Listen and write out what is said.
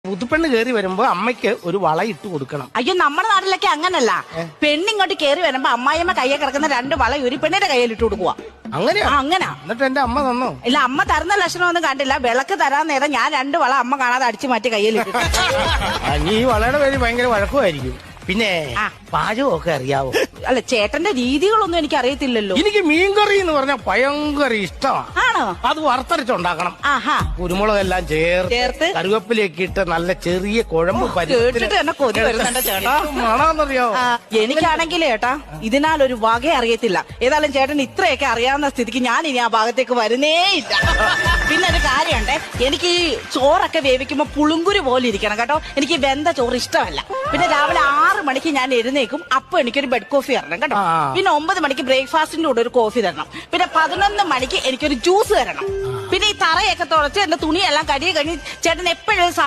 പുതുപ്പെണ്ണ് കയറി വരുമ്പോ അമ്മയ്ക്ക് ഒരു വള ഇട്ട് കൊടുക്കണം. അയ്യോ നമ്മുടെ നാട്ടിലൊക്കെ അങ്ങനല്ല. പെണ്ണിങ്ങോട്ട് കയറി വരുമ്പോ അമ്മായിയമ്മ കയ്യെ കിടക്കുന്ന 2 വള ഒരു പെണ്ണിന്റെ കയ്യിൽ ഇട്ട് കൊടുക്കുക. അങ്ങനെയാ? അങ്ങനാ. എന്നിട്ട് എന്റെ അമ്മ തന്നോ? ഇല്ല, അമ്മ തരുന്ന ലക്ഷണമൊന്നും കണ്ടില്ല. വിളക്ക് തരാൻ നേരം ഞാൻ 2 വള അമ്മ കാണാതെ അടിച്ചു മാറ്റി കയ്യിൽ ഇട്ടു. നീ ഈ വളയുടെ പേര് ഭയങ്കര വഴക്കുമായിരിക്കും. പിന്നെ പാചകമൊക്കെ അറിയാവോ? അല്ല, ചേട്ടന്റെ രീതികളൊന്നും എനിക്ക് അറിയത്തില്ലല്ലോ. എനിക്ക് മീൻകറി എന്ന് പറഞ്ഞാൽ ഭയങ്കര ഇഷ്ടമാണ്. ആണോ? അത് വറുത്തരച്ചുണ്ടാക്കണം. ആഹാ. കുരുമുളകെല്ലാം ചേർത്ത് കറിവേപ്പിലേക്ക് ഇട്ട് നല്ല ചെറിയ കുഴമ്പ് കേട്ടിട്ട് തന്നെ കൊതി വരുന്നുണ്ട് ചേട്ടാ. മണാന്നറിയാവോ? എനിക്കാണെങ്കിൽ ചേട്ടാ ഇതിനാലൊരു വക അറിയത്തില്ല. ഏതായാലും ചേട്ടൻ ഇത്രയൊക്കെ അറിയാവുന്ന സ്ഥിതിക്ക് ഞാൻ ഇനി ആ ഭാഗത്തേക്ക് വരുന്നേ ഇല്ല. പിന്നെ ഒരു കാര്യമുണ്ട്, എനിക്ക് ഈ ചോറൊക്കെ വേവിക്കുമ്പോ പുളുങ്കുരു പോലെ ഇരിക്കണം കേട്ടോ. എനിക്ക് വെന്ത ചോറ് ഇഷ്ടമല്ല. പിന്നെ രാവിലെ 6 മണിക്ക് ഞാൻ എഴുന്നേക്കും. അപ്പൊ എനിക്കൊരു ബെഡ് കോഫി തരണം കേട്ടോ. പിന്നെ 9 മണിക്ക് ബ്രേക്ക്ഫാസ്റ്റിന്റെ കൂടെ ഒരു കോഫി തരണം. പിന്നെ 11 മണിക്ക് എനിക്കൊരു ജ്യൂസ് തരണം. പിന്നെ ഈ തറയൊക്കെ തുറച്ച് എന്റെ തുണിയെല്ലാം കഴുകി ചേട്ടൻ എപ്പോഴും